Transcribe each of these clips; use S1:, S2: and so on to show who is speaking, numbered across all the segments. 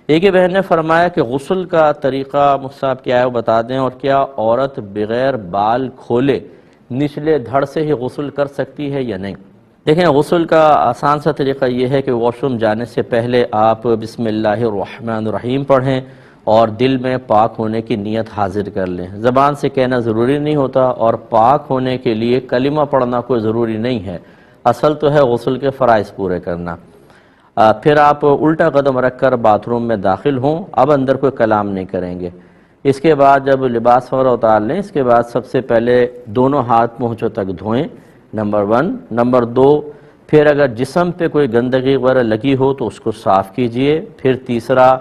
S1: ایک ہی بہن نے فرمایا کہ غسل کا طریقہ مصعب کیا ہے وہ بتا دیں، اور کیا عورت بغیر بال کھولے نچلے دھڑ سے ہی غسل کر سکتی ہے یا نہیں؟ دیکھیں، غسل کا آسان سا طریقہ یہ ہے کہ واش روم جانے سے پہلے آپ بسم اللہ الرحمن الرحیم پڑھیں اور دل میں پاک ہونے کی نیت حاضر کر لیں۔ زبان سے کہنا ضروری نہیں ہوتا، اور پاک ہونے کے لیے کلمہ پڑھنا کوئی ضروری نہیں ہے، اصل تو ہے غسل کے فرائض پورے کرنا۔ پھر آپ الٹا قدم رکھ کر باتھ روم میں داخل ہوں، اب اندر کوئی کلام نہیں کریں گے۔ اس کے بعد جب لباس وغیرہ اتار لیں، اس کے بعد سب سے پہلے دونوں ہاتھ پہنچوں تک دھوئیں، نمبر 1۔ نمبر 2، پھر اگر جسم پہ کوئی گندگی وغیرہ لگی ہو تو اس کو صاف کیجئے۔ پھر تیسرا،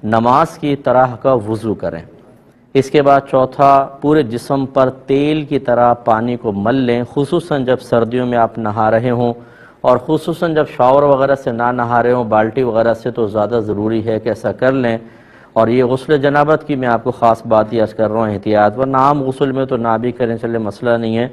S1: نماز کی طرح کا وضو کریں۔ اس کے بعد چوتھا، پورے جسم پر تیل کی طرح پانی کو مل لیں، خصوصاً جب سردیوں میں آپ نہا رہے ہوں، اور خصوصاً جب شاور وغیرہ سے نہ نہا رہے ہوں، بالٹی وغیرہ سے، تو زیادہ ضروری ہے کہ ایسا کر لیں۔ اور یہ غسل جنابت کی میں آپ کو خاص بات یہ عرض کر رہا ہوں، احتیاط، ورنہ عام غسل میں تو نہ بھی کریں، چلے مسئلہ نہیں ہے،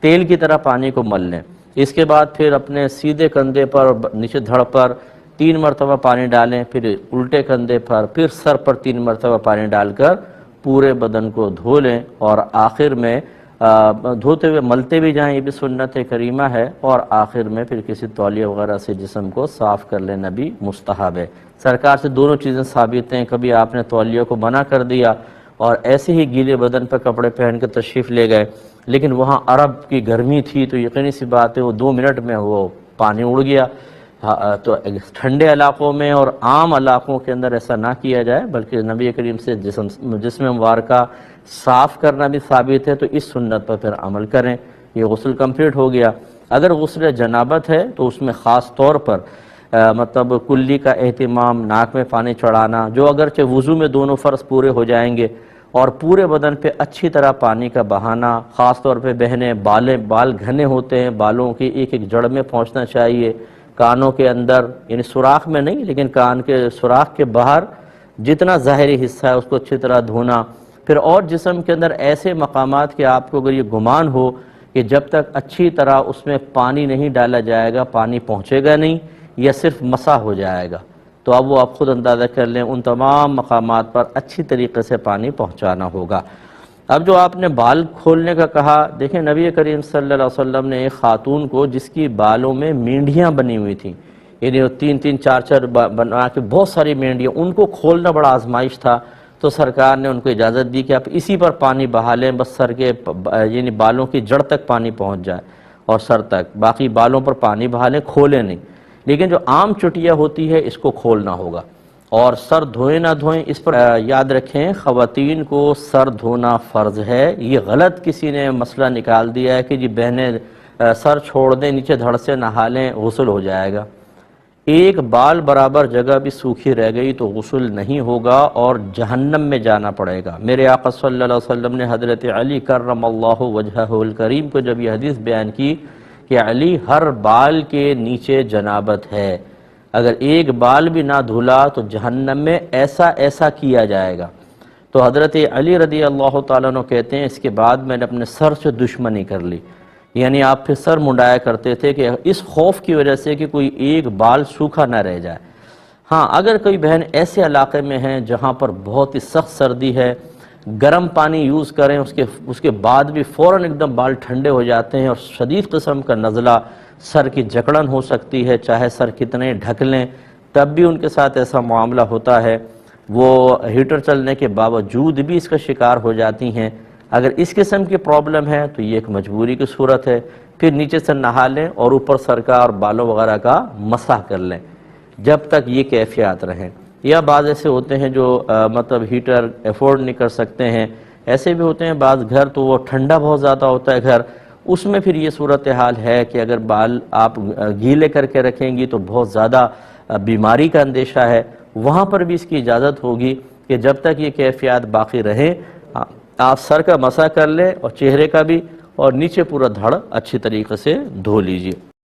S1: تیل کی طرح پانی کو مل لیں۔ اس کے بعد پھر اپنے سیدھے کندھے پر نیچے دھڑ پر 3 مرتبہ پانی ڈالیں، پھر الٹے کندھے پر، پھر سر پر 3 مرتبہ پانی ڈال کر پورے بدن کو دھو لیں، اور آخر میں دھوتے ہوئے ملتے بھی جائیں، یہ بھی سنت کریمہ ہے، اور آخر میں پھر کسی تولیہ وغیرہ سے جسم کو صاف کر لینا بھی مستحب ہے۔ سرکار سے دونوں چیزیں ثابت ہیں، کبھی آپ نے تولیہ کو منع کر دیا اور ایسے ہی گیلے بدن پر کپڑے پہن کے تشریف لے گئے، لیکن وہاں عرب کی گرمی تھی تو یقینی سی بات ہے وہ 2 منٹ میں وہ پانی اڑ گیا۔ تو ٹھنڈے علاقوں میں اور عام علاقوں کے اندر ایسا نہ کیا جائے، بلکہ نبی کریم سے جسم مبارکہ صاف کرنا بھی ثابت ہے، تو اس سنت پر پھر عمل کریں۔ یہ غسل کمپلیٹ ہو گیا۔ اگر غسل جنابت ہے تو اس میں خاص طور پر مطلب کلی کا اہتمام، ناک میں پانی چڑھانا، جو اگرچہ وضو میں دونوں فرض پورے ہو جائیں گے، اور پورے بدن پہ اچھی طرح پانی کا بہانا، خاص طور پہ بہنیں بال گھنے ہوتے ہیں، بالوں کی ایک ایک جڑ میں پہنچنا چاہیے، کانوں کے اندر، یعنی سوراخ میں نہیں لیکن کان کے سوراخ کے باہر جتنا ظاہری حصہ ہے اس کو اچھی طرح دھونا۔ پھر اور جسم کے اندر ایسے مقامات کہ آپ کو اگر یہ گمان ہو کہ جب تک اچھی طرح اس میں پانی نہیں ڈالا جائے گا پانی پہنچے گا نہیں، یا صرف مسح ہو جائے گا، تو اب وہ آپ خود اندازہ کر لیں، ان تمام مقامات پر اچھی طریقے سے پانی پہنچانا ہوگا۔ اب جو آپ نے بال کھولنے کا کہا، دیکھیں نبی کریم صلی اللہ علیہ وسلم نے ایک خاتون کو جس کی بالوں میں مینڈیاں بنی ہوئی تھیں، یعنی 3-3 4-4 بنا کے بہت ساری مینڈیاں، ان کو کھولنا بڑا آزمائش تھا، تو سرکار نے ان کو اجازت دی کہ آپ اسی پر پانی بہا لیں، بس سر کے یعنی بالوں کی جڑ تک پانی پہنچ جائے اور سر تک، باقی بالوں پر پانی بہا لیں، کھولیں نہیں۔ لیکن جو عام چٹیا ہوتی ہے اس کو کھولنا ہوگا، اور سر دھوئیں نہ دھوئیں اس پر یاد رکھیں، خواتین کو سر دھونا فرض ہے۔ یہ غلط کسی نے مسئلہ نکال دیا ہے کہ جی بہنیں سر چھوڑ دیں، نیچے دھڑ سے نہا لیں، غسل ہو جائے گا۔ ایک بال برابر جگہ بھی سوکھی رہ گئی تو غسل نہیں ہوگا اور جہنم میں جانا پڑے گا۔ میرے آقا صلی اللہ علیہ وسلم نے حضرت علی کرم اللہ وجہہ الکریم کو جب یہ حدیث بیان کی کہ علی ہر بال کے نیچے جنابت ہے، اگر ایک بال بھی نہ دھلا تو جہنم میں ایسا ایسا کیا جائے گا، تو حضرت علی رضی اللہ تعالیٰ عنہ کہتے ہیں اس کے بعد میں نے اپنے سر سے دشمنی کر لی، یعنی آپ پھر سر منڈایا کرتے تھے کہ اس خوف کی وجہ سے کہ کوئی ایک بال سوکھا نہ رہ جائے۔ ہاں، اگر کوئی بہن ایسے علاقے میں ہیں جہاں پر بہت ہی سخت سردی ہے، گرم پانی یوز کریں، اس کے بعد بھی فوراً ایک دم بال ٹھنڈے ہو جاتے ہیں اور شدید قسم کا نزلہ، سر کی جکڑن ہو سکتی ہے، چاہے سر کتنے ڈھک لیں تب بھی ان کے ساتھ ایسا معاملہ ہوتا ہے، وہ ہیٹر چلنے کے باوجود بھی اس کا شکار ہو جاتی ہیں۔ اگر اس قسم کی پرابلم ہے تو یہ ایک مجبوری کی صورت ہے، پھر نیچے سے نہا لیں اور اوپر سر کا اور بالوں وغیرہ کا مسح کر لیں جب تک یہ کیفیات رہیں۔ یا بعض ایسے ہوتے ہیں جو مطلب ہیٹر افورڈ نہیں کر سکتے ہیں، ایسے بھی ہوتے ہیں بعض گھر تو وہ ٹھنڈا بہت زیادہ ہوتا ہے گھر، اس میں پھر یہ صورتحال ہے کہ اگر بال آپ گیلے کر کے رکھیں گی تو بہت زیادہ بیماری کا اندیشہ ہے، وہاں پر بھی اس کی اجازت ہوگی کہ جب تک یہ کیفیات باقی رہیں آپ سر کا مسح کر لیں اور چہرے کا بھی، اور نیچے پورا دھڑ اچھی طریقے سے دھو لیجئے۔